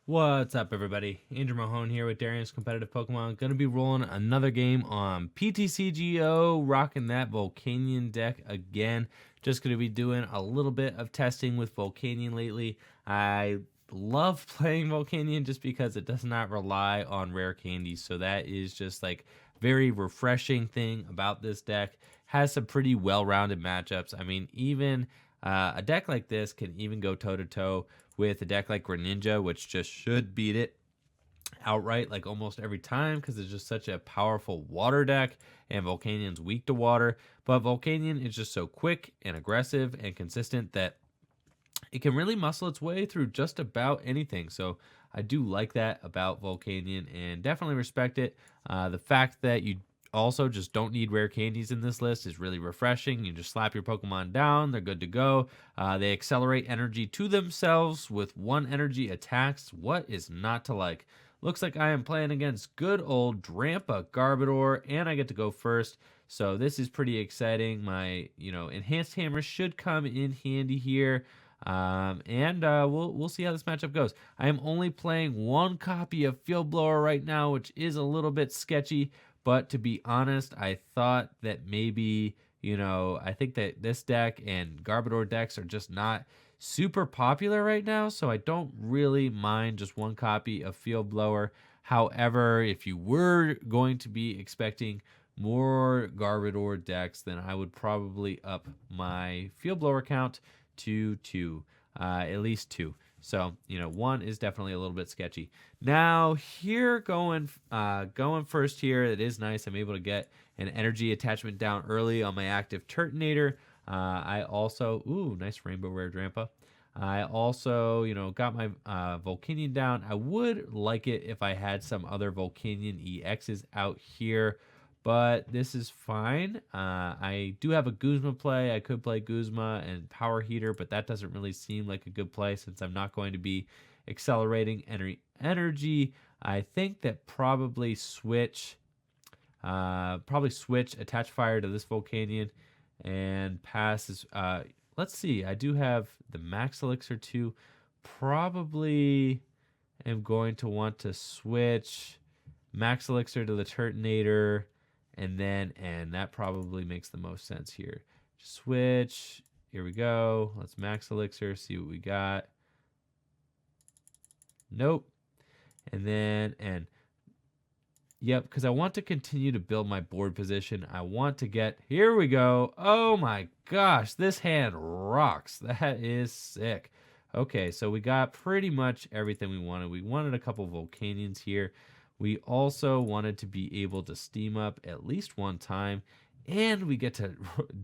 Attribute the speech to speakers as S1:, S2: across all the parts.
S1: What's up, everybody? Andrew Mahone here with Darian's Competitive Pokemon. Gonna be rolling another game on PTCGO, rocking that Volcanion deck again. Just gonna be doing a little bit of testing with Volcanion lately. I love playing Volcanion just because it does not rely on rare candies, so that is just like very refreshing thing about this deck. Has some pretty well-rounded matchups. I mean, even a deck like this can even go toe-to-toe with a deck like Greninja, which just should beat it outright like almost every time because it's just such a powerful water deck, and Volcanion's weak to water. But Volcanion is just so quick and aggressive and consistent that it can really muscle its way through just about anything. So I do like that about Volcanion and definitely respect it. The fact that you also just don't need rare candies in this list is really refreshing. You just slap your Pokemon down, they're good to go. They accelerate energy to themselves with 1 energy attacks. What is not to like? Looks like I am playing against good old Drampa Garbodor, and I get to go first. So this is pretty exciting. My, enhanced hammer should come in handy here. We'll see how this matchup goes. I am only playing 1 copy of Field Blower right now, which is a little bit sketchy. But to be honest, I thought that maybe, I think that this deck and Garbodor decks are just not super popular right now. So I don't really mind just 1 copy of Field Blower. However, if you were going to be expecting more Garbodor decks, then I would probably up my Field Blower count to 2, at least 2. So, 1 is definitely a little bit sketchy. Now, here going first here, it is nice. I'm able to get an energy attachment down early on my active Turtonator. I also, nice Rainbow Rare Drampa. I also, got my Volcanion down. I would like it if I had some other Volcanion EXs out here, but this is fine. I do have a Guzma play. I could play Guzma and Power Heater, but that doesn't really seem like a good play since I'm not going to be accelerating energy. I think that probably switch Attach Fire to this Volcanion and pass is, let's see. I do have the Max Elixir too. Probably am going to want to switch Max Elixir to the Turtonator. And that probably makes the most sense here. Switch. Here we go. Let's Max Elixir, see what we got. Nope. Yep, because I want to continue to build my board position. I want to get, here we go. Oh my gosh, this hand rocks. That is sick. Okay, so we got pretty much everything we wanted. We wanted a couple Volcanions here. We also wanted to be able to steam up at least 1 time, and we get to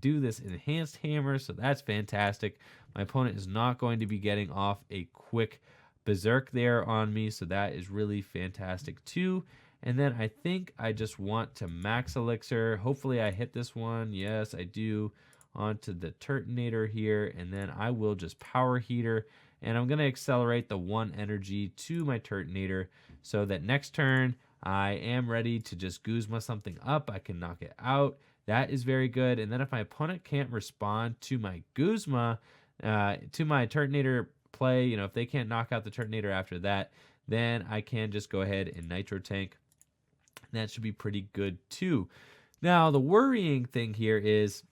S1: do this enhanced hammer, so that's fantastic. My opponent is not going to be getting off a quick berserk there on me, so that is really fantastic too. And then I think I just want to Max Elixir. Hopefully I hit this one. Yes, I do. Onto the Turtonator here, and then I will just Power Heater, and I'm going to accelerate the 1 energy to my Turtonator so that next turn I am ready to just Guzma something up. I can knock it out. That is very good. And then if my opponent can't respond to my Guzma, to my Turtonator play, if they can't knock out the Turtonator after that, then I can just go ahead and Nitro Tank. That should be pretty good too. Now, the worrying thing here is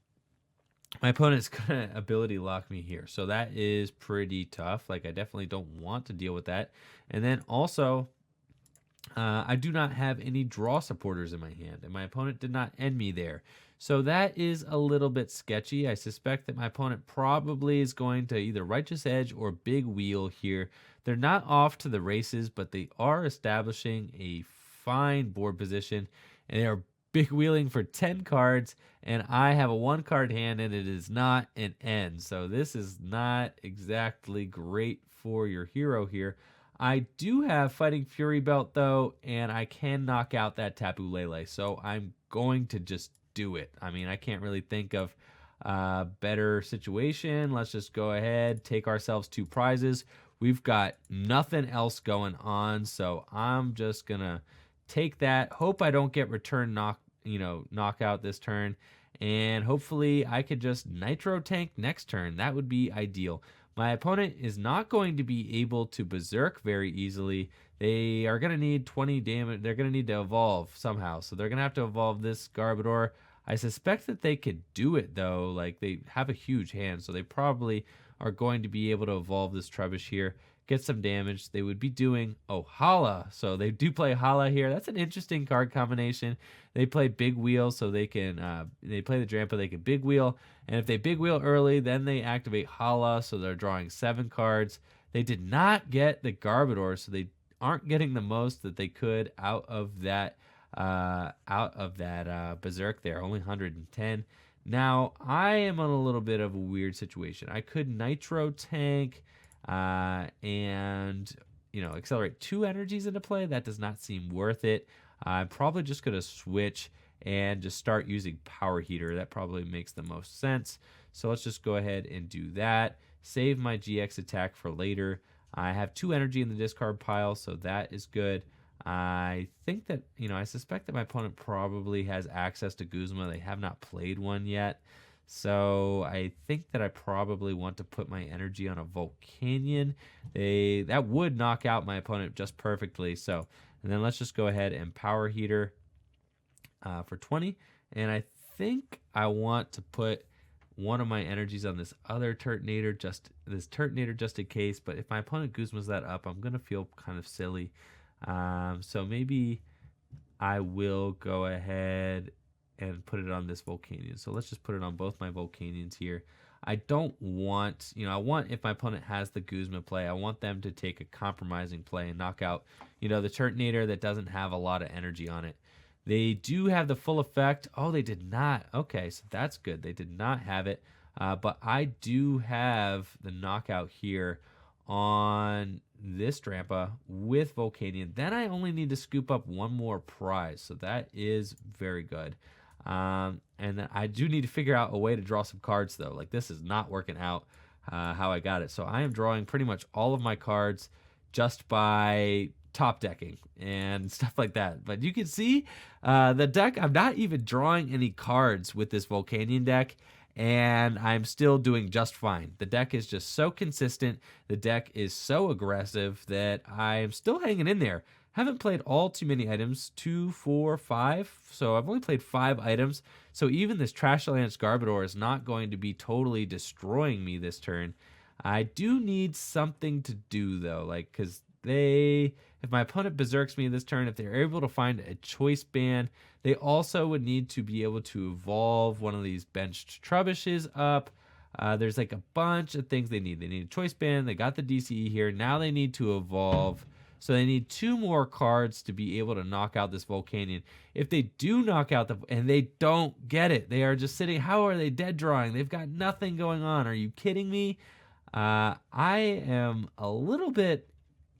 S1: my opponent's going to ability lock me here. So that is pretty tough. Like, I definitely don't want to deal with that. And then also, I do not have any draw supporters in my hand, and my opponent did not end me there. So that is a little bit sketchy. I suspect that my opponent probably is going to either Righteous Edge or Big Wheel here. They're not off to the races, but they are establishing a fine board position, and they are big wheeling for 10 cards, and I have a 1 card hand, and it is not an end. So this is not exactly great for your hero here. I do have Fighting Fury Belt though, and I can knock out that Tapu Lele, so I'm going to just do it. I mean, I can't really think of a better situation. Let's just go ahead, take ourselves 2 prizes. We've got nothing else going on, so I'm just gonna take that. Hope I don't get return knockout this turn, and hopefully I could just Nitro Tank next turn. That would be ideal. My opponent is not going to be able to berserk very easily. They are going to need 20 damage. They're going to need to evolve somehow. So they're going to have to evolve this Garbodor. I suspect that they could do it, though. Like, they have a huge hand, so they probably are going to be able to evolve this Trubbish here, get some damage. They would be doing, oh, Hala. So they do play Hala here. That's an interesting card combination. They play Big Wheel, so they can, they play the Drampa, they can Big Wheel. And if they Big Wheel early, then they activate Hala, so they're drawing 7 cards. They did not get the Garbodor, so they aren't getting the most that they could out of that Berserk there, only 110. Now, I am on a little bit of a weird situation. I could Nitro Tank and, accelerate 2 energies into play. That does not seem worth it. I'm probably just going to switch and just start using Power Heater. That probably makes the most sense. So let's just go ahead and do that. Save my GX attack for later. I have 2 energy in the discard pile, so that is good. I think that, I suspect that my opponent probably has access to Guzma. They have not played one yet. So I think that I probably want to put my energy on a Volcanion. That would knock out my opponent just perfectly. So, and then let's just go ahead and Power Heater for 20. And I think I want to put one of my energies on this other Turtonator, just in case. But if my opponent Guzma's that up, I'm going to feel kind of silly. So maybe I will go ahead and put it on this Volcanion. So let's just put it on both my Volcanions here. I don't want, if my opponent has the Guzma play, I want them to take a compromising play and knock out, the Turtonator that doesn't have a lot of energy on it. They do have the full effect. Oh, they did not. Okay, so that's good. They did not have it. But I do have the knockout here on this Drampa with Volcanion. Then I only need to scoop up one more prize. So that is very good. And then I do need to figure out a way to draw some cards, though. Like, this is not working out how I got it. So I am drawing pretty much all of my cards just by top decking and stuff like that. But you can see the deck, I'm not even drawing any cards with this Volcanion deck, and I'm still doing just fine. The deck is just so consistent. The deck is so aggressive that I'm still hanging in there. Haven't played all too many items, 2, 4, 5. So I've only played 5 items. So even this Trash Lance Garbodor is not going to be totally destroying me this turn. I do need something to do, though, like, because if my opponent berserks me this turn, if they're able to find a choice band, they also would need to be able to evolve one of these benched Trubbishes up. There's like a bunch of things they need. They need a choice band. They got the DCE here. Now they need to evolve. So they need 2 more cards to be able to knock out this Volcanion. If they do knock out and they don't get it, they are just sitting. How are they dead drawing? They've got nothing going on. Are you kidding me? I am a little bit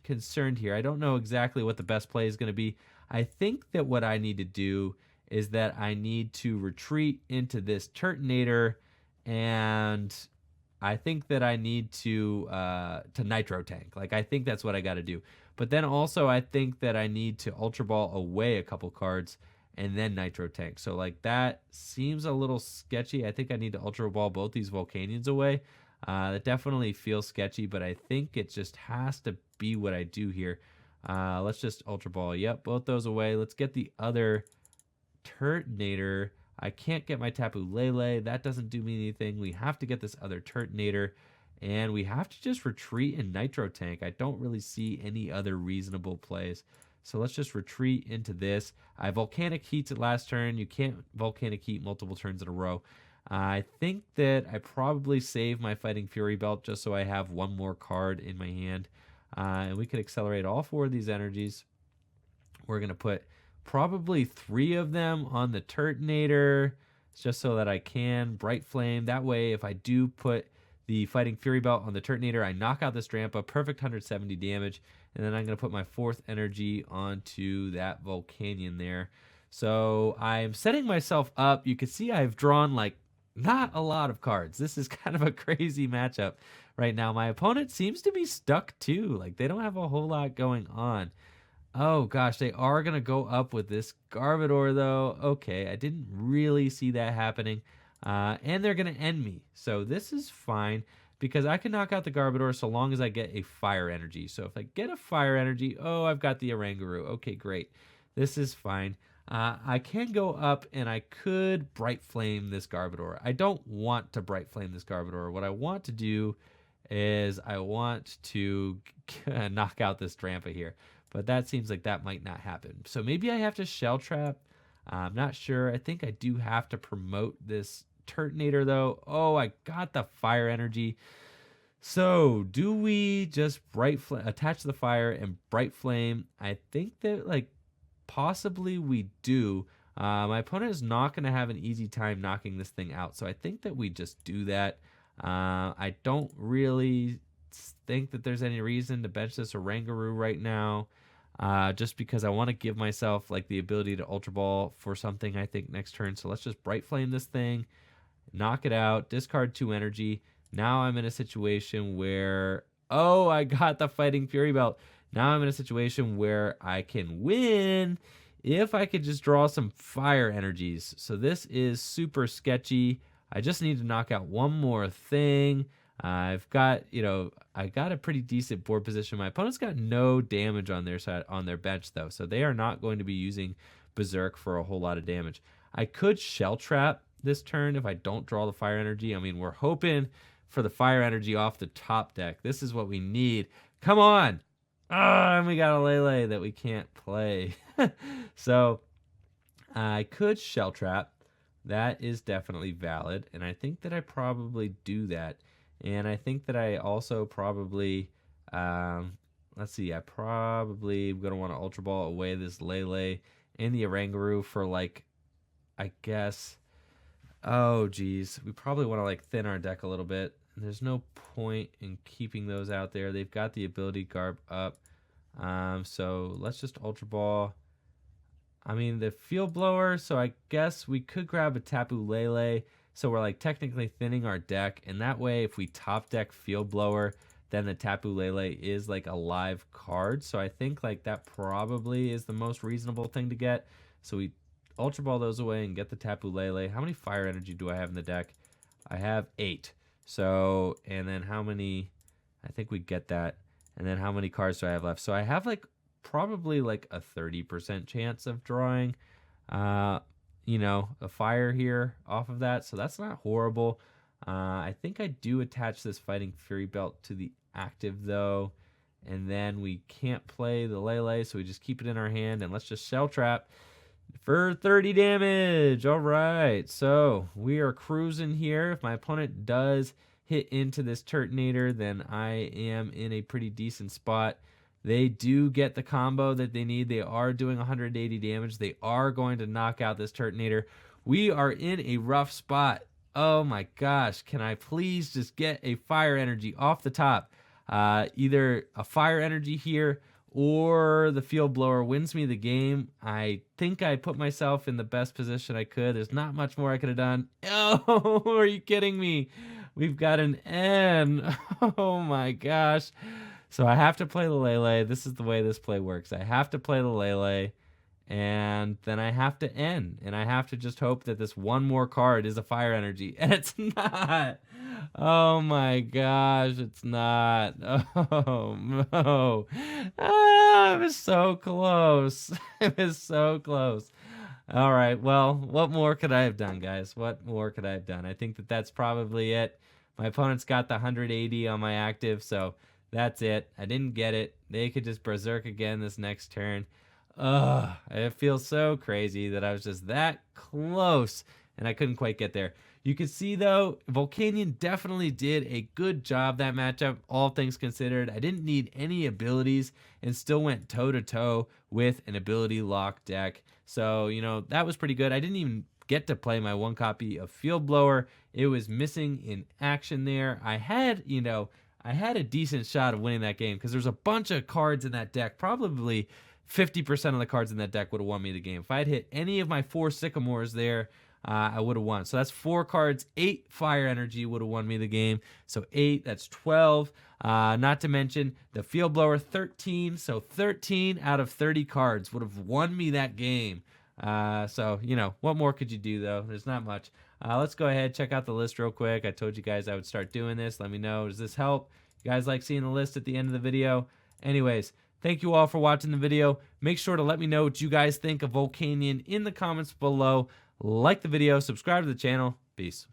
S1: concerned here. I don't know exactly what the best play is going to be. I think that what I need to do is that I need to retreat into this Turtonator, and I think that I need to Nitro Tank. Like, I think that's what I got to do. But then also I think that I need to Ultra Ball away a couple cards and then Nitro Tank. So, like, that seems a little sketchy. I think I need to Ultra Ball both these Volcanions away. That definitely feels sketchy, but I think it just has to be what I do here. Let's just Ultra Ball. Yep, both those away. Let's get the other Turtonator. I can't get my Tapu Lele. That doesn't do me anything. We have to get this other Turtonator, and we have to just retreat in Nitro Tank. I don't really see any other reasonable plays. So let's just retreat into this. I Volcanic Heats it last turn. You can't Volcanic Heat multiple turns in a row. I think that I probably save my Fighting Fury Belt just so I have one more card in my hand. And we could accelerate all 4 of these energies. We're going to put probably 3 of them on the Turtonator just so that I can Bright Flame. That way, if I do put the Fighting Fury Belt on the Turtonator, I knock out this Drampa, perfect 170 damage. And then I'm going to put my 4th energy onto that Volcanion there. So I'm setting myself up. You can see I've drawn like not a lot of cards. This is kind of a crazy matchup right now. My opponent seems to be stuck too. Like, they don't have a whole lot going on. Oh gosh, they are going to go up with this Garbodor though. Okay, I didn't really see that happening. And they're going to end me. So this is fine. because I can knock out the Garbodor so long as I get a fire energy. So if I get a fire energy, oh, I've got the Oranguru. Okay, great. This is fine. I can go up and I could Bright Flame this Garbodor. I don't want to Bright Flame this Garbodor. What I want to do is I want to knock out this Drampa here. But that seems like that might not happen. So maybe I have to Shell Trap. I'm not sure. I think I do have to promote this Turtonator though. Oh, I got the fire energy. So do we just attach the fire and Bright Flame? I think that like possibly we do. My opponent is not going to have an easy time knocking this thing out. So I think that we just do that. I don't really think that there's any reason to bench this Oranguru right now. Just because I want to give myself like the ability to Ultra Ball for something I think next turn. So let's just Bright Flame this thing, knock it out, discard 2 energy. Now I'm in a situation where, oh, I got the Fighting Fury Belt. Now I'm in a situation where I can win if I could just draw some fire energies. So this is super sketchy. I just need to knock out one more thing. I've got, I got a pretty decent board position. My opponent's got no damage on their side, on their bench though, so they are not going to be using Berserk for a whole lot of damage. I could Shell Trap this turn if I don't draw the fire energy. I mean, we're hoping for the fire energy off the top deck. This is what we need. Come on! And we got a Lele that we can't play. So I could Shell Trap. That is definitely valid, and I think that I probably do that. And I think that I also probably, let's see, I probably am going to want to Ultra Ball away this Lele and the Oranguru for like, I guess, oh geez, we probably want to like thin our deck a little bit. There's no point in keeping those out there. They've got the ability Garb up. So let's just Ultra Ball. I mean, the Field Blower, so I guess we could grab a Tapu Lele. So we're like technically thinning our deck, and that way if we top deck Field Blower, then the Tapu Lele is like a live card. So I think like that probably is the most reasonable thing to get. So we Ultra Ball those away and get the Tapu Lele. How many fire energy do I have in the deck? I have 8. So, and then how many, I think we get that. And then how many cards do I have left? So I have like probably like a 30% chance of drawing a fire here off of that, so that's not horrible. I think I do attach this Fighting Fury Belt to the active though, and then we can't play the Lele, so we just keep it in our hand, and let's just Shell Trap for 30 damage. All right, so we are cruising here. If my opponent does hit into this Turtonator, then I am in a pretty decent spot. They do get the combo that they need. They are doing 180 damage. They are going to knock out this Turtonator. We are in a rough spot. Oh my gosh. Can I please just get a fire energy off the top? Either a fire energy here or the Field Blower wins me the game. I think I put myself in the best position I could. There's not much more I could have done. Oh, are you kidding me? We've got an N. Oh my gosh. So I have to play the Lele. This is the way this play works. I have to play the Lele, and then I have to end. And I have to just hope that this one more card is a fire energy. And it's not. Oh my gosh, it's not. Oh no. It was so close. It was so close. All right, well, what more could I have done, guys? What more could I have done? I think that that's probably it. My opponent's got the 180 on my active, so that's it. I didn't get it. They could just Berserk again this next turn. Ugh, it feels so crazy that I was just that close and I couldn't quite get there. You can see though, Volcanion definitely did a good job that matchup, all things considered. I didn't need any abilities and still went toe-to-toe with an ability lock deck. So, that was pretty good. I didn't even get to play my 1 copy of Field Blower. It was missing in action there. I had a decent shot of winning that game because there's a bunch of cards in that deck. Probably 50% of the cards in that deck would have won me the game. If I had hit any of my 4 Sycamores there, I would have won. So that's 4 cards. 8 fire energy would have won me the game. So 8, that's 12. Not to mention the Field Blower, 13. So 13 out of 30 cards would have won me that game. So, what more could you do, though? There's not much. Let's go ahead, check out the list real quick. I told you guys I would start doing this. Let me know, does this help? You guys like seeing the list at the end of the video? Anyways, thank you all for watching the video. Make sure to let me know what you guys think of Volcanion in the comments below. Like the video, subscribe to the channel. Peace.